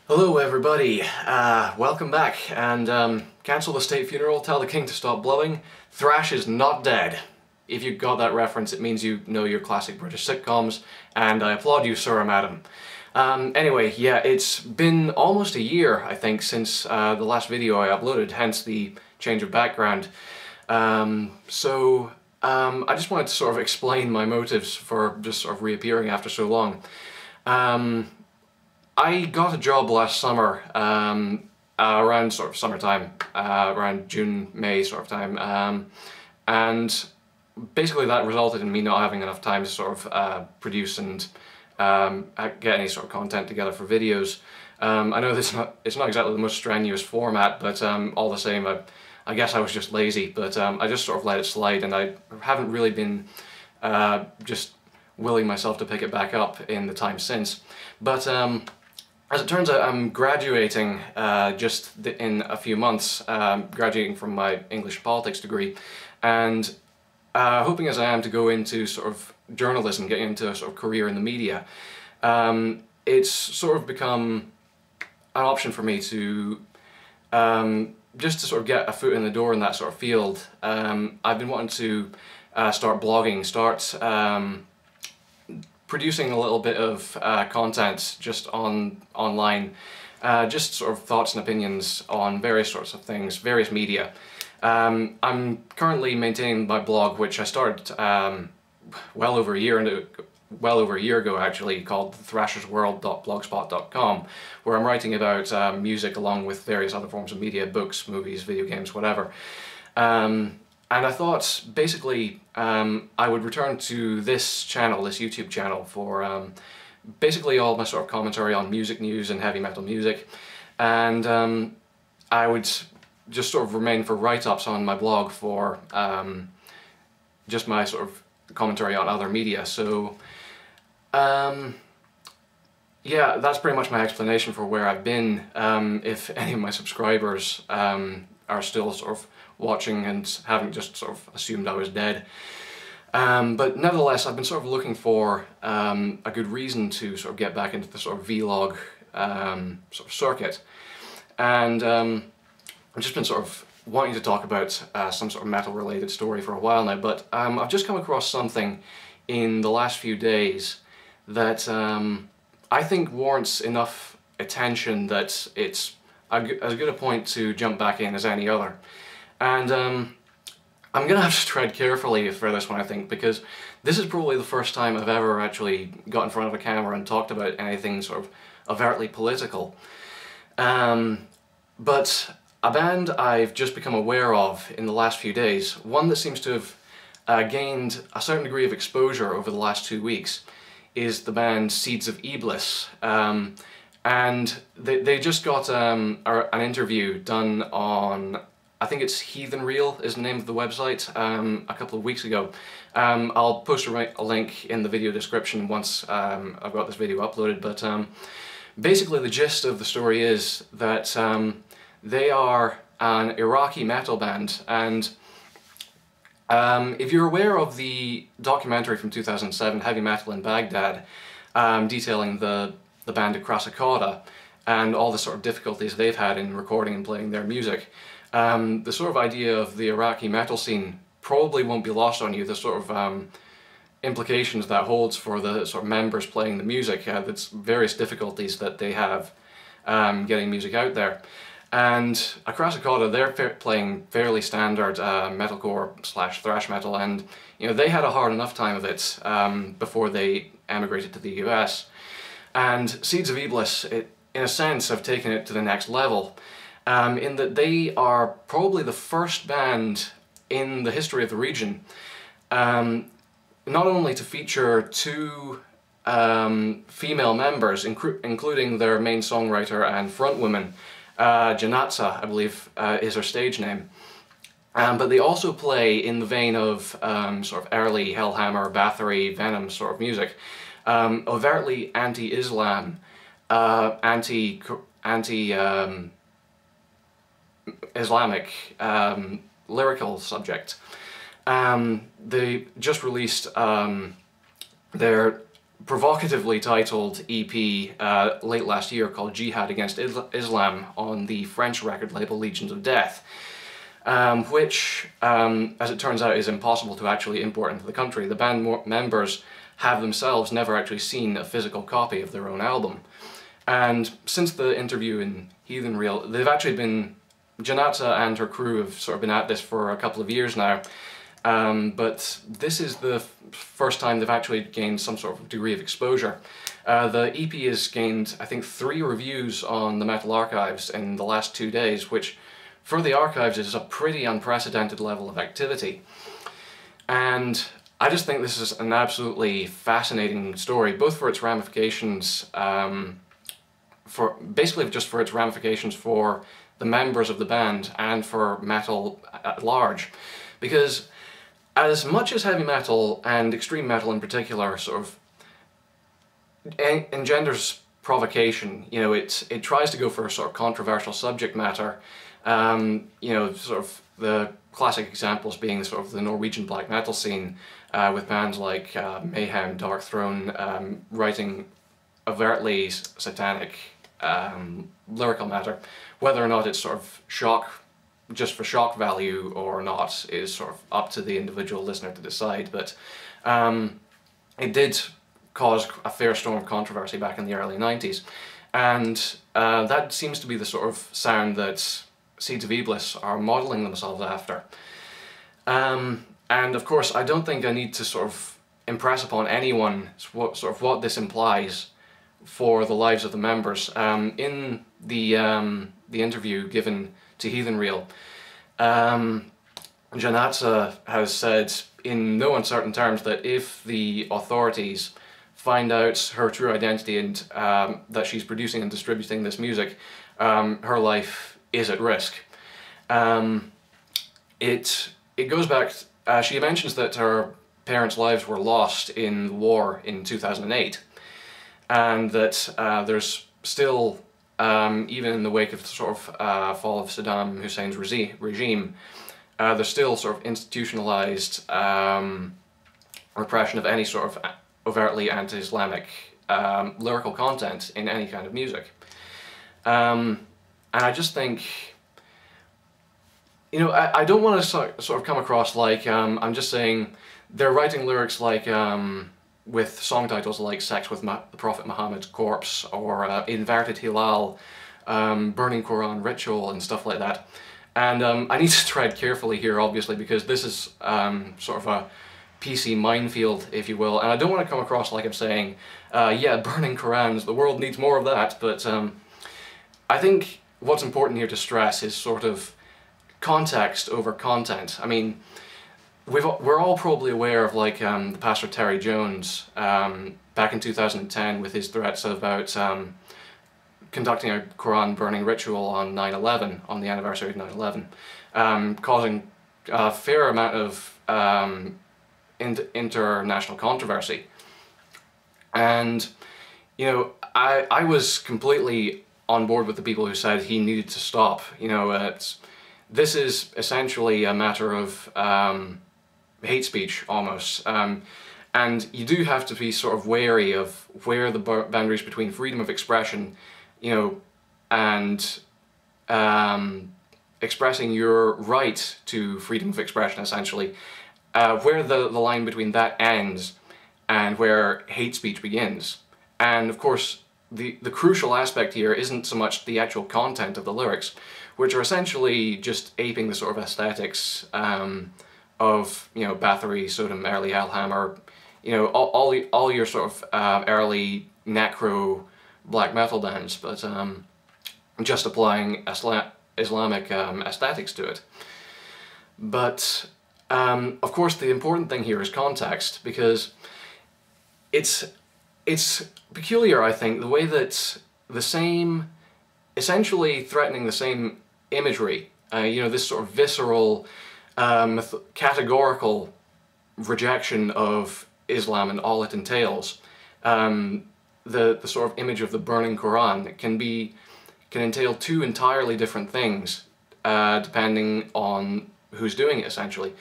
Hello everybody, welcome back, and cancel the state funeral, tell the king to stop blowing. Thrash is not dead. If you got that reference, it means you know your classic British sitcoms, and I applaud you, sir or madam. Anyway, yeah, it's been almost a year, I think, since the last video I uploaded, hence the change of background. I just wanted to sort of explain my motives for just sort of reappearing after so long. I got a job last summer, around sort of summertime, around June, May sort of time, and basically that resulted in me not having enough time to sort of produce and get any sort of content together for videos. I know it's not exactly the most strenuous format, but all the same, I guess I was just lazy, but I just sort of let it slide, and I haven't really been just willing myself to pick it back up in the time since. But as it turns out, I'm graduating just in a few months, graduating from my English politics degree, and hoping as I am to go into sort of journalism, getting into a sort of career in the media. It's sort of become an option for me to just to sort of get a foot in the door in that sort of field. I've been wanting to start blogging, start producing a little bit of content just online, just sort of thoughts and opinions on various sorts of things, various media. I'm currently maintaining my blog, which I started well over a year ago actually, called thrashersworld.blogspot.com, where I'm writing about music along with various other forms of media, books, movies, video games, whatever. And I thought, basically, I would return to this channel, this YouTube channel, for basically all my sort of commentary on music news and heavy metal music, and I would just sort of remain for write-ups on my blog for just my sort of commentary on other media. So, yeah, that's pretty much my explanation for where I've been. If any of my subscribers are still sort of watching and haven't just sort of assumed I was dead. But nevertheless, I've been sort of looking for a good reason to sort of get back into the sort of vlog sort of circuit. And I've just been sort of wanting to talk about some sort of metal related story for a while now, but I've just come across something in the last few days that I think warrants enough attention that it's as good a point to jump back in as any other. And I'm gonna have to tread carefully for this one, I think, because this is probably the first time I've ever actually got in front of a camera and talked about anything sort of overtly political. But a band I've just become aware of in the last few days, one that seems to have gained a certain degree of exposure over the last 2 weeks, is the band Seeds of Iblis. And they just got an interview done on, I think it's Heathen Reel is the name of the website, a couple of weeks ago. I'll post a link in the video description once I've got this video uploaded, but basically the gist of the story is that they are an Iraqi metal band, and if you're aware of the documentary from 2007, Heavy Metal in Baghdad, detailing the band of Krasakota and all the sort of difficulties they've had in recording and playing their music, the sort of idea of the Iraqi metal scene probably won't be lost on you, the sort of implications that holds for the sort of members playing the music, that's various difficulties that they have getting music out there. And Krasakota, they're playing fairly standard metalcore / thrash metal, and you know, they had a hard enough time of it before they emigrated to the US. And Seeds of Iblis, in a sense, have taken it to the next level, in that they are probably the first band in the history of the region not only to feature two female members, including their main songwriter and frontwoman, Janatza, I believe is her stage name, but they also play in the vein of sort of early Hellhammer, Bathory, Venom sort of music, overtly anti-Islam, Islamic lyrical subject. They just released their provocatively titled EP late last year called Jihad Against Islam on the French record label Legions of Death, which, as it turns out, is impossible to actually import into the country. The band members have themselves never actually seen a physical copy of their own album. And since the interview in Heathen Reel, they've actually been, Janata and her crew have sort of been at this for a couple of years now, but this is the first time they've actually gained some sort of degree of exposure. The EP has gained, I think, 3 reviews on the Metal Archives in the last 2 days, which for the archives is a pretty unprecedented level of activity. And I just think this is an absolutely fascinating story, both for its ramifications, basically just for its ramifications for the members of the band and for metal at large. Because as much as heavy metal, and extreme metal in particular, sort of engenders provocation, you know, it tries to go for a sort of controversial subject matter, you know, sort of the classic examples being sort of the Norwegian black metal scene, with bands like Mayhem, Dark Throne, writing overtly satanic lyrical matter. Whether or not it's sort of just for shock value or not is sort of up to the individual listener to decide, but it did cause a fair storm of controversy back in the early 90s, and that seems to be the sort of sound that Seeds of Iblis are modelling themselves after. And of course, I don't think I need to sort of impress upon anyone what this implies for the lives of the members. In the interview given to Heathen Reel, Janata has said in no uncertain terms that if the authorities find out her true identity and that she's producing and distributing this music, her life is at risk. It goes back, she mentions that her parents' lives were lost in the war in 2008, and that there's still, even in the wake of the sort of fall of Saddam Hussein's regime, there's still sort of institutionalized repression of any sort of overtly anti-Islamic lyrical content in any kind of music. And I just think, you know, I don't want to sort of come across like I'm just saying they're writing lyrics like with song titles like Sex with the Prophet Muhammad's Corpse, or Inverted Hilal, Burning Quran Ritual, and stuff like that. And I need to tread carefully here, obviously, because this is sort of a PC minefield, if you will, and I don't want to come across like I'm saying, yeah, burning Qurans, the world needs more of that, but I think what's important here to stress is sort of context over content. I mean, we're all probably aware of, like, the Pastor Terry Jones back in 2010 with his threats about conducting a Quran burning ritual on 9/11, on the anniversary of 9/11, causing a fair amount of international controversy. And, you know, I was completely on board with the people who said he needed to stop. You know, this is essentially a matter of hate speech, almost. And you do have to be sort of wary of where the boundaries between freedom of expression, you know, and expressing your right to freedom of expression, essentially, where the line between that ends and where hate speech begins. And of course, the crucial aspect here isn't so much the actual content of the lyrics, which are essentially just aping the sort of aesthetics of, you know, Bathory, Sodom, Early Hellhammer, you know, all your sort of early necro black metal bands, but just applying Islamic aesthetics to it. But of course, the important thing here is context, because it's peculiar, I think, the way that the same, essentially threatening the same imagery, you know, this sort of visceral, categorical rejection of Islam and all it entails, the sort of image of the burning Quran can entail two entirely different things, depending on who's doing it, essentially.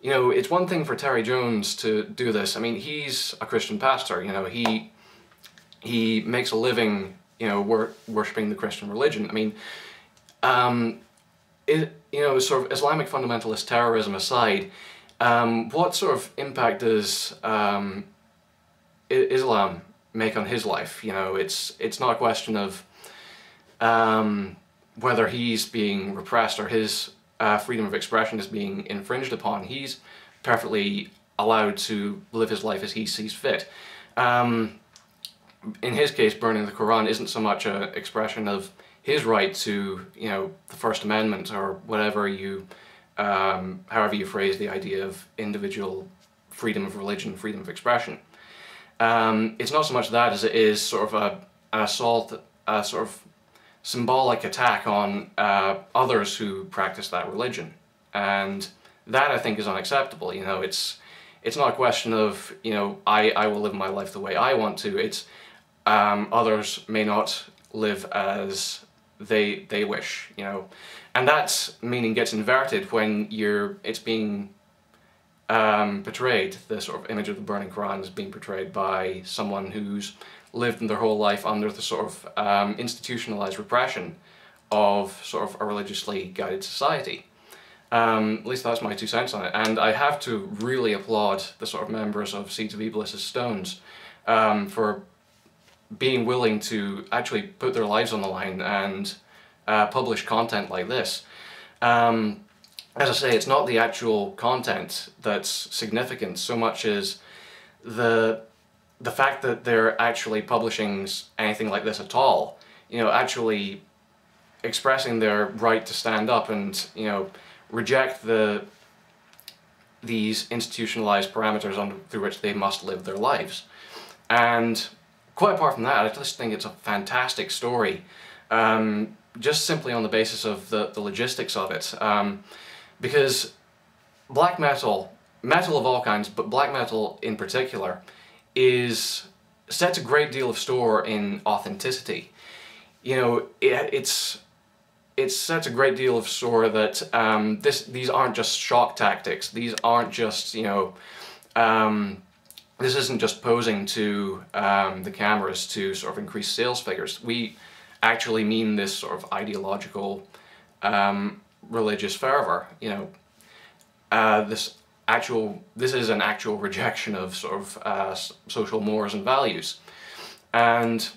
you know, it's one thing for Terry Jones to do this. I mean, he's a Christian pastor, you know, he makes a living, you know, worshipping the Christian religion. I mean, you know, sort of Islamic fundamentalist terrorism aside, what sort of impact does Islam make on his life? You know, it's not a question of whether he's being repressed or his freedom of expression is being infringed upon. He's perfectly allowed to live his life as he sees fit. In his case, burning the Quran isn't so much an expression of his right to, you know, the First Amendment or whatever you, however you phrase the idea of individual freedom of religion, freedom of expression. It's not so much that as it is sort of an assault, a sort of symbolic attack on others who practice that religion, and that I think is unacceptable. You know, it's not a question of, you know, I will live my life the way I want to. It's others may not live as they wish, you know, and that meaning gets inverted when it's being portrayed. The sort of image of the burning Quran is being portrayed by someone who's lived their whole life under the sort of institutionalized repression of sort of a religiously guided society. At least that's my 2 cents on it, and I have to really applaud the sort of members of Seeds of Iblis' Stones for being willing to actually put their lives on the line and publish content like this. As I say, it's not the actual content that's significant so much as the fact that they're actually publishing anything like this at all. You know, actually expressing their right to stand up and, you know, reject these institutionalized parameters through which they must live their lives. And quite apart from that, I just think it's a fantastic story, just simply on the basis of the logistics of it. Because black metal of all kinds, but black metal in particular, sets a great deal of store in authenticity. You know, it sets a great deal of store that these aren't just shock tactics. These aren't just, you know, this isn't just posing to the cameras to sort of increase sales figures. We actually mean this sort of ideological religious fervor. You know, this is an actual rejection of sort of social mores and values, and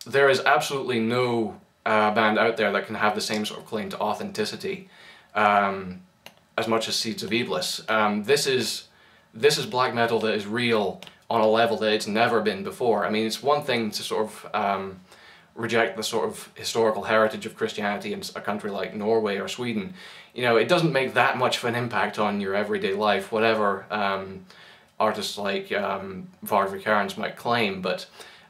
there is absolutely no band out there that can have the same sort of claim to authenticity as much as Seeds of Iblis. This is black metal that is real on a level that it's never been before. I mean, it's one thing to sort of reject the sort of historical heritage of Christianity in a country like Norway or Sweden. You know, it doesn't make that much of an impact on your everyday life, whatever artists like Vard Vikernes might claim, but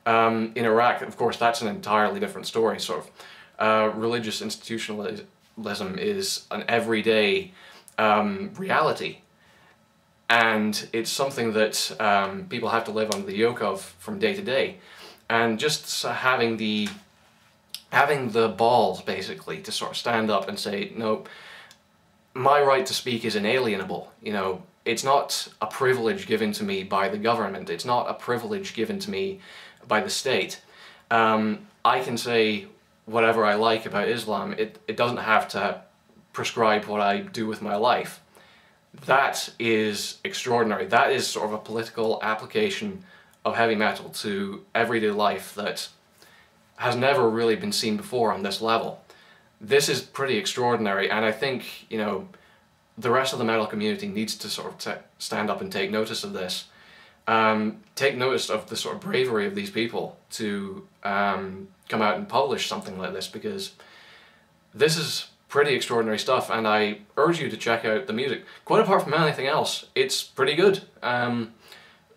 in Iraq, of course, that's an entirely different story. Sort of religious institutionalism is an everyday reality, and it's something that people have to live under the yoke of from day to day. And just having the balls, basically, to sort of stand up and say, no, my right to speak is inalienable. You know, it's not a privilege given to me by the government. It's not a privilege given to me by the state. I can say whatever I like about Islam. It doesn't have to prescribe what I do with my life. That is extraordinary. That is sort of a political application of heavy metal to everyday life that has never really been seen before on this level. This is pretty extraordinary, and I think, you know, the rest of the metal community needs to sort of stand up and take notice of this. Take notice of the sort of bravery of these people to come out and publish something like this, because this is pretty extraordinary stuff, and I urge you to check out the music. Quite apart from anything else, it's pretty good.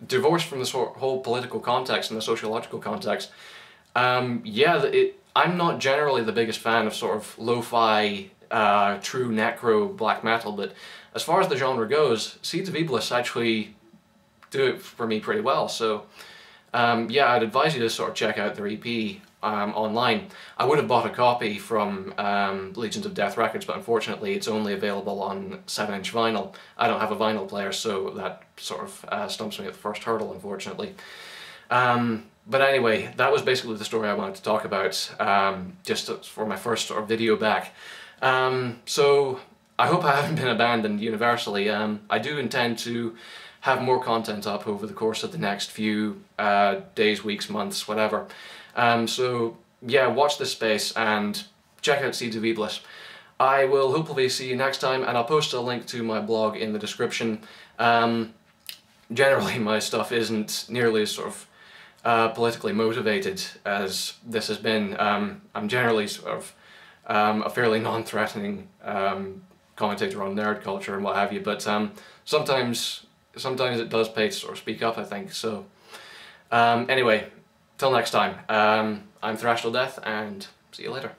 Divorced from the sort of whole political context and the sociological context, yeah, I'm not generally the biggest fan of sort of lo-fi, true necro black metal, but as far as the genre goes, Seeds of Iblis actually do it for me pretty well. So yeah, I'd advise you to sort of check out their EP online. I would have bought a copy from Legions of Death Records, but unfortunately it's only available on 7-inch vinyl. I don't have a vinyl player, so that sort of stumps me at the first hurdle, unfortunately. But anyway, that was basically the story I wanted to talk about, just for my first sort of video back. So I hope I haven't been abandoned universally. I do intend to have more content up over the course of the next few days, weeks, months, whatever. So yeah, watch this space and check out Seeds of Iblis. I will hopefully see you next time, and I'll post a link to my blog in the description. Generally my stuff isn't nearly as sort of politically motivated as this has been. I'm generally sort of a fairly non-threatening commentator on nerd culture and what have you, but sometimes it does pay to sort of speak up, I think. So anyway, till next time, I'm Thrash Till Death, and see you later.